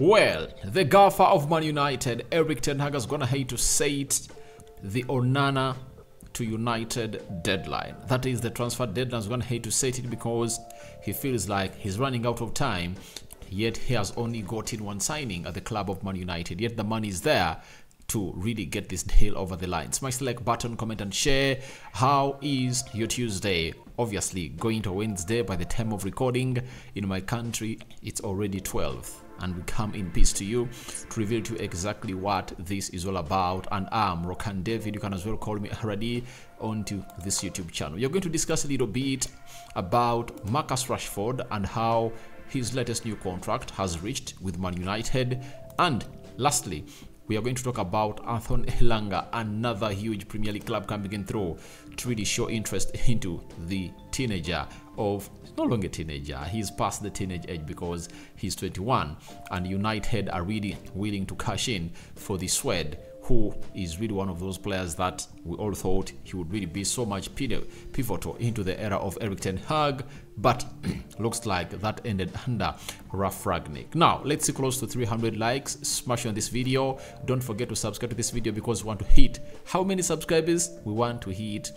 Well, the gaffer of Man United, Erik ten Hag, is gonna hate to say it, the Onana to United deadline. That is the transfer deadline. Is gonna hate to say it because he feels like he's running out of time, yet he has only gotten one signing at the club of Man United, yet the money is there to really get this deal over the line. Smash the like button, comment and share. How is your Tuesday? Obviously going to Wednesday by the time of recording. In my country it's already 12th, and we come in peace to you to reveal to you exactly what this is all about. And I'm Rokan David. You can as well call me Haradi onto this YouTube channel. You're going to discuss a little bit about Marcus Rashford and how his latest new contract has reached with Man United, and lastly we are going to talk about Elanga, another huge Premier League club coming in through to really show interest into the teenager of, no longer teenager, he's past the teenage age because he's 21, and United are really willing to cash in for the Swede, who is really one of those players that we all thought he would really be so much pivotal into the era of Erik ten Hag, but looks like that ended under Ralf Rangnick. Now let's see close to 300 likes. Smash on this video. Don't forget to subscribe to this video because we want to hit how many subscribers? We want to hit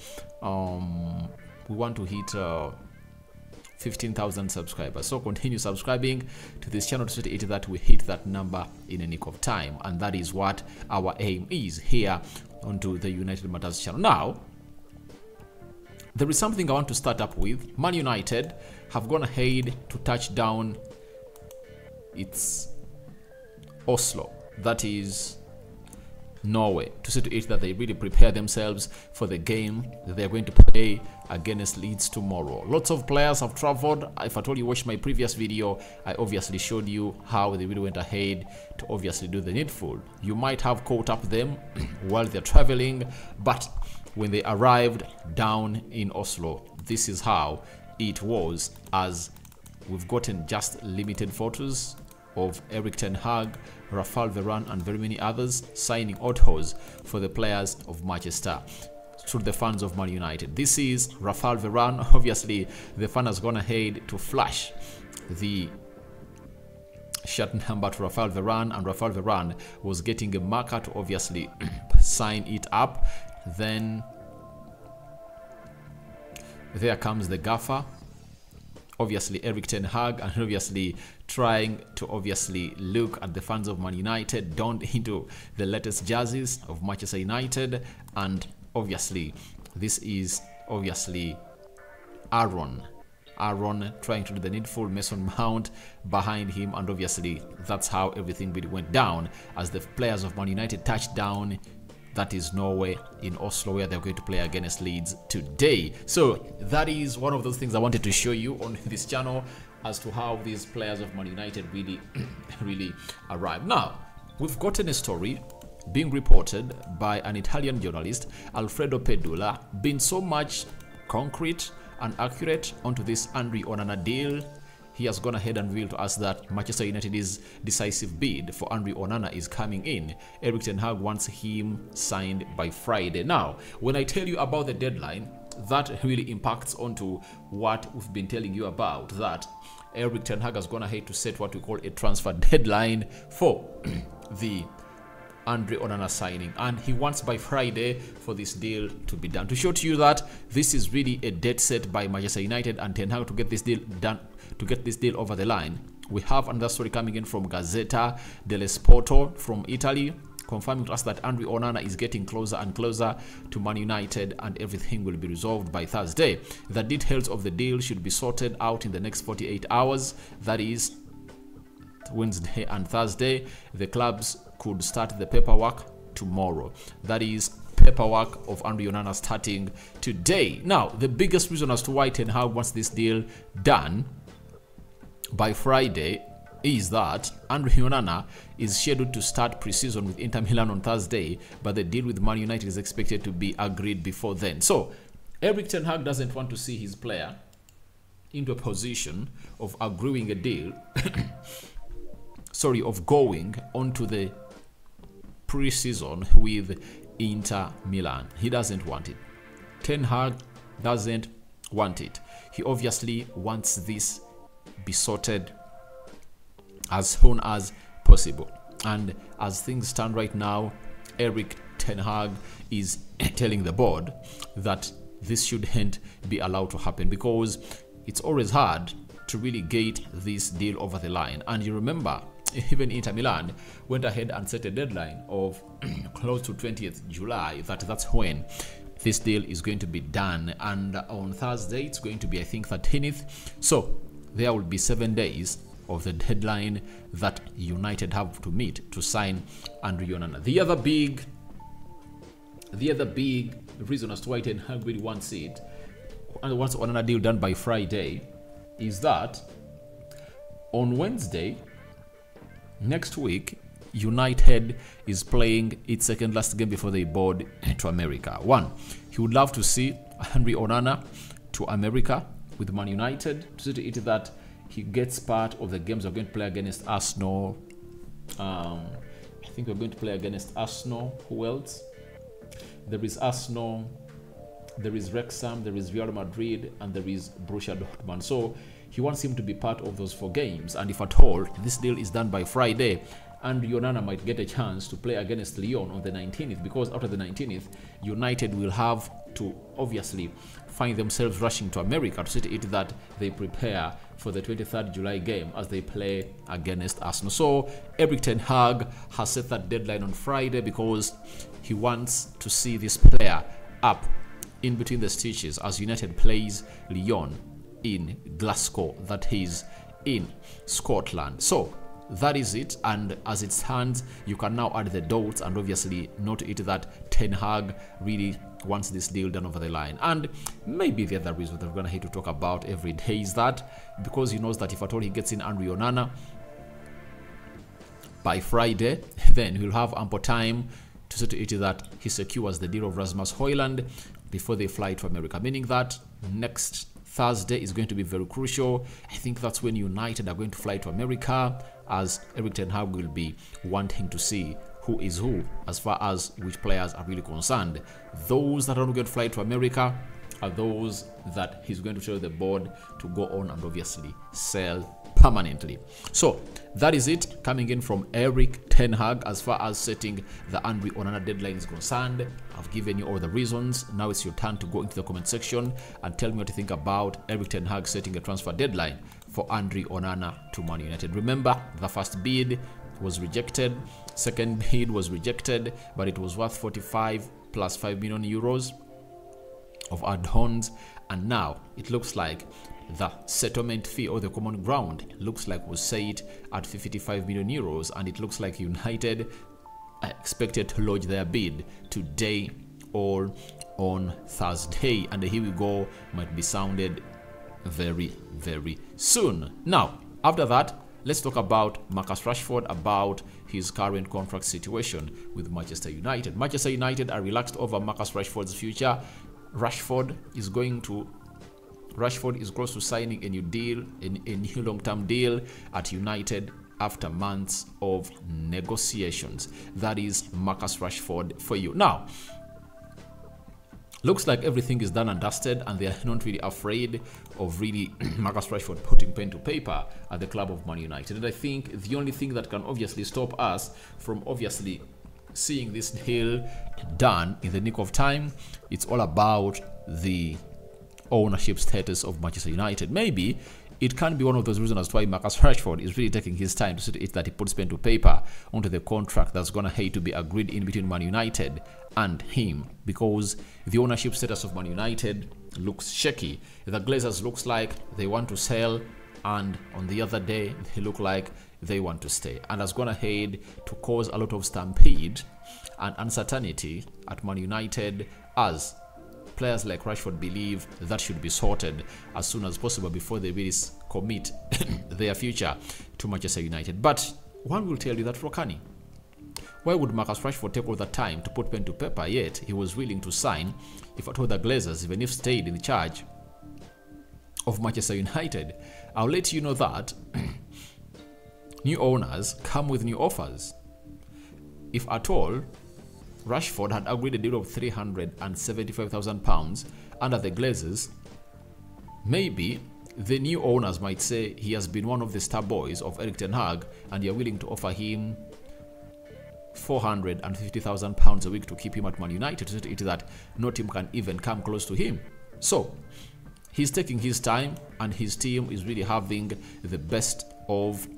15,000 subscribers. So continue subscribing to this channel to see that we hit that number in a nick of time, and that is what our aim is here onto the United Matters channel. Now there is something I want to start up with. Man United have gone ahead to touch down its Oslo, that is Norway, to see to it that they really prepare themselves for the game that they're going to play against Leeds tomorrow. Lots of players have traveled. If at all you watched my previous video, I obviously showed you how they really went ahead to obviously do the needful. You might have caught up them while they're traveling, but when they arrived down in Oslo, this is how it was, as we've gotten just limited photos of Erik ten Hag, Raphael Varane and very many others signing autos for the players of Manchester to the fans of Man United. This is Raphael Varane. Obviously the fan has gone ahead to flash the shirt number to Raphael Varane, and Raphael Varane was getting a marker to obviously sign it up. Then there comes the gaffer, obviously Erik ten Hag, and obviously trying to obviously look at the fans of Man United donned into the latest jerseys of Manchester United. And obviously this is obviously Aaron trying to do the needful, Mason Mount behind him, and obviously that's how everything really went down as the players of Man United touched down, that is Norway, in Oslo, where they're going to play against Leeds today. So that is one of those things I wanted to show you on this channel as to how these players of Man United really really arrived. Now we've gotten a story being reported by an Italian journalist, Alfredo Pedula, being so much concrete and accurate onto this Andre Onana deal. He has gone ahead and revealed to us that Manchester United's decisive bid for Andre Onana is coming in. Erik ten Hag wants him signed by Friday. Now, when I tell you about the deadline, that really impacts onto what we've been telling you about, that Erik ten Hag has gone ahead to set what we call a transfer deadline for the Andre Onana signing, and he wants by Friday for this deal to be done, to show to you that this is really a dead set by Manchester United and ten Hag to get this deal done, to get this deal over the line. We have another story coming in from Gazzetta dello Sport from Italy, confirming to us that Andre Onana is getting closer and closer to Man United, and everything will be resolved by Thursday. The details of the deal should be sorted out in the next 48 hours, that is Wednesday and Thursday. The clubs could start the paperwork tomorrow, that is paperwork of Andre Onana starting today. Now the biggest reason as to why ten Hag wants this deal done by Friday is that Andre Onana is scheduled to start pre-season with Inter Milan on Thursday, but the deal with Man United is expected to be agreed before then. So Erik ten Hag doesn't want to see his player into a position of agreeing a deal sorry, of going onto the pre-season with Inter Milan. He doesn't want it. Ten Hag doesn't want it. He obviously wants this be sorted as soon as possible. And as things stand right now, Erik ten Hag is telling the board that this shouldn't be allowed to happen, because it's always hard to really get this deal over the line. And you remember, even Inter Milan went ahead and set a deadline of close to 20th July, that's when this deal is going to be done. And on Thursday, it's going to be, I think, 13th. So there will be 7 days of the deadline that United have to meet to sign Andre Onana. The other big reason as to why Ten Hag really wants it, and wants Onana deal done by Friday, is that on Wednesday next week, United is playing its second last game before they board to America. One, he would love to see Andre Onana to America with Man United, to see to it that he gets part of the games. We're going to play against Arsenal. I think we're going to play against Arsenal. Who else? There is Arsenal, there is Wrexham, there is Real Madrid, and there is Borussia Dortmund. So he wants him to be part of those 4 games. And if at all this deal is done by Friday, and Onana might get a chance to play against Lyon on the 19th, because after the 19th, United will have to obviously find themselves rushing to America to see to it that they prepare for the 23rd July game as they play against Arsenal. So Erik ten Hag has set that deadline on Friday because he wants to see this player up in between the stitches as United plays Lyon in Glasgow, that is in Scotland. So that is it, and as it stands, you can now add the dots and obviously note it that Ten Hag really wants this deal done over the line. And maybe the other reason that we're going to have to talk about every day is that because he knows that if at all he gets in Andre Onana by Friday, then he'll have ample time to see to it that he secures the deal of Rasmus Højlund before they fly to America, meaning that next Thursday is going to be very crucial. I think that's when United are going to fly to America, as Erik ten Hag will be wanting to see who is who as far as which players are really concerned. Those that are not going to fly to America are those that he's going to tell the board to go on and obviously sell permanently. So that is it coming in from Erik ten Hag as far as setting the Andre Onana deadline is concerned. I've given you all the reasons. Now it's your turn to go into the comment section and tell me what you think about Erik ten Hag setting a transfer deadline for Andre Onana to Man United. Remember, the first bid was rejected, second bid was rejected, but it was worth 45 plus 5 million euros of add-ons, and now it looks like the settlement fee or the common ground looks like was set at 55 million euros, and it looks like United are expected to lodge their bid today or on Thursday, and here we go, might be sounded very, very soon. Now, after that, let's talk about Marcus Rashford, about his current contract situation with Manchester United. Manchester United are relaxed over Marcus Rashford's future. Rashford is close to signing a new deal, a new long-term deal at United after months of negotiations. That is Marcus Rashford for you. Now, looks like everything is done and dusted, and they are not really afraid of really Marcus Rashford putting pen to paper at the club of Man United. And I think the only thing that can obviously stop us from obviously seeing this deal done in the nick of time, it's all about the ownership status of Manchester United. Maybe it can be one of those reasons as to why Marcus Rashford is really taking his time to see it that he puts pen to paper onto the contract that's going to have to be agreed in between Man United and him, because the ownership status of Man United looks shaky. The Glazers looks like they want to sell, and on the other day they look like they want to stay, and that's gone ahead to cause a lot of stampede and uncertainty at Man United, as players like Rashford believe that should be sorted as soon as possible before they really commit their future to Manchester United. But one will tell you that, Rokani, why would Marcus Rashford take all that time to put pen to paper, yet he was willing to sign if at all the Glazers, even if stayed in charge of Manchester United? I'll let you know that new owners come with new offers. If at all Rashford had agreed a deal of £375,000 under the Glazers, maybe the new owners might say he has been one of the star boys of Erik ten Hag, and you're willing to offer him £450,000 a week to keep him at Man United, so it that no team can even come close to him. So he's taking his time, and his team is really having the best of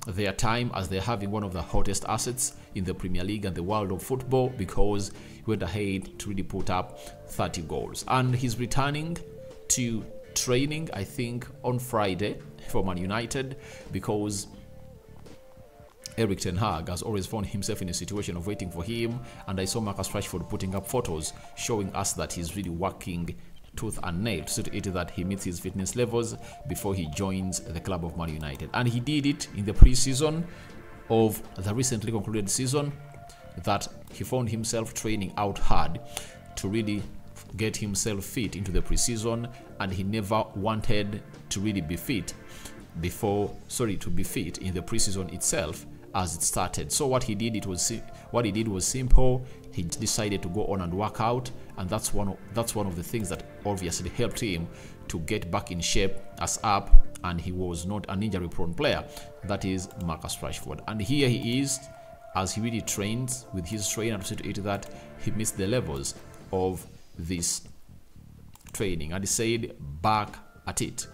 their time, as they're having one of the hottest assets in the Premier League and the world of football, because he went ahead to really put up 30 goals. And he's returning to training, I think, on Friday for Man United, because Erik ten Hag has always found himself in a situation of waiting for him. And I saw Marcus Rashford putting up photos showing us that he's really working tooth and nail to see to it that he meets his fitness levels before he joins the club of Man United. And he did it in the pre-season of the recently concluded season, that he found himself training out hard to really get himself fit into the pre-season, and he never wanted to really be fit in the pre-season itself as it started. So what he did was simple. He decided to go on and work out, and that's one of the things that obviously helped him to get back in shape as up, and he was not an injury prone player. That is Marcus Rashford. And here he is, as he really trains with his trainer to see to it that he meets the levels of this training, and he said, back at it.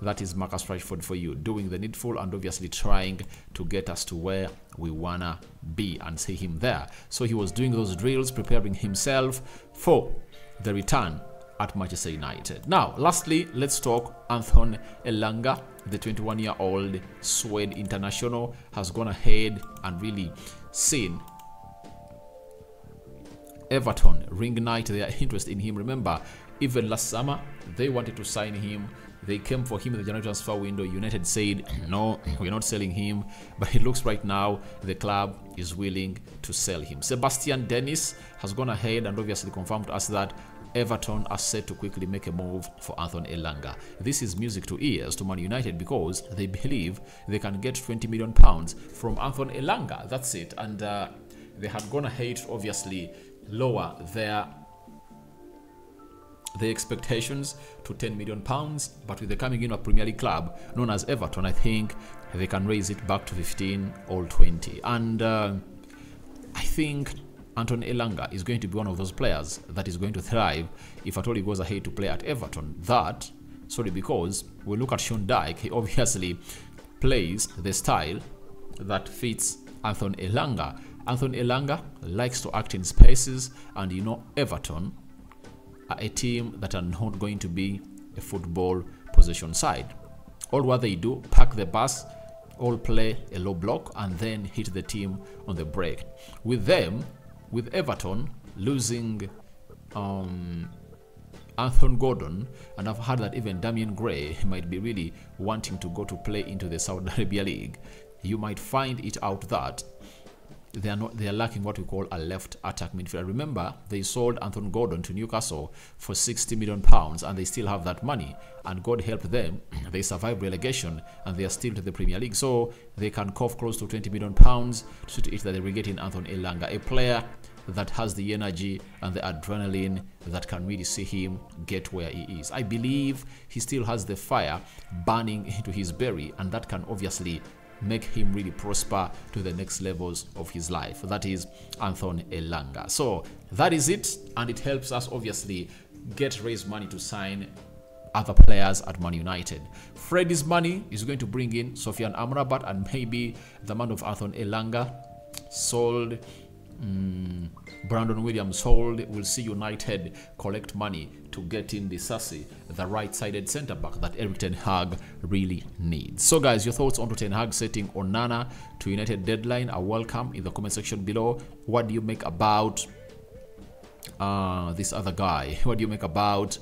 That is Marcus Rashford for you, doing the needful and obviously trying to get us to where we wanna be and see him there. So he was doing those drills, preparing himself for the return at Manchester United. Now, lastly, let's talk Anton Elanga. The 21-year-old Swede international has gone ahead and really seen Everton reignite their interest in him. Remember, even last summer, they wanted to sign him. They came for him in the January transfer window. United said, no, we're not selling him. But it looks right now the club is willing to sell him. Sebastian Dennis has gone ahead and obviously confirmed to us that Everton are set to quickly make a move for Anton Elanga. This is music to ears to Man United, because they believe they can get £20 million from Anton Elanga. That's it. And they had gone ahead to obviously lower their expectations to £10 million, but with the coming in of Premier League club known as Everton, I think they can raise it back to 15 or 20. And I think Anton Elanga is going to be one of those players that is going to thrive if at all he goes ahead to play at Everton. Because we look at Sean Dyche, he obviously plays the style that fits Anton Elanga. Anton Elanga likes to act in spaces, and you know Everton are a team that are not going to be a football possession side. All what they do, pack the bus, all play a low block, and then hit the team on the break. With Everton losing Anthony Gordon, and I've heard that even Damian Gray might be really wanting to go to play into the Saudi Arabia League, you might find it out that they are lacking what we call a left attack midfielder. Remember, they sold Anthony Gordon to Newcastle for £60 million, and they still have that money. And God help them, they survived relegation and they are still to the Premier League. So they can cough close to £20 million to it that they will get in Anton Elanga, a player that has the energy and the adrenaline that can really see him get where he is. I believe he still has the fire burning into his belly, and that can obviously make him really prosper to the next levels of his life. That is Anton Elanga. So that is it, and it helps us obviously raise money to sign other players at Man United. Freddie's money is going to bring in Sofian Amrabat, and maybe the man of Anton Elanga sold, Brandon Williams sold. We'll see United collect money to get in the Sassy, the right-sided centre-back that Erik ten Hag really needs. So guys, your thoughts on ten Hag setting Onana to United deadline are welcome in the comment section below. What do you make about this other guy? What do you make about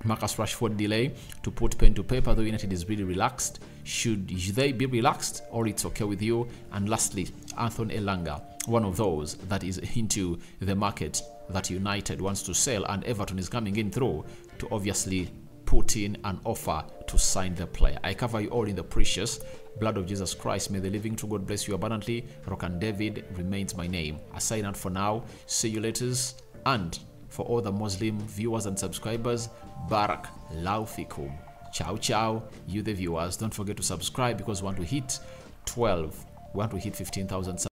Marcus Rashford delay to put pen to paper, though United is really relaxed? Should they be relaxed, or it's okay with you? And lastly, Anton Elanga, one of those that is into the market that United wants to sell, and Everton is coming in through to obviously put in an offer to sign the player. I cover you all in the precious blood of Jesus Christ. May the living true God bless you abundantly. Rock and David remains my name. I sign out for now. See you later, and For all the Muslim viewers and subscribers, Barak Laufikum. Ciao, ciao, you the viewers. Don't forget to subscribe because we want to hit 15,000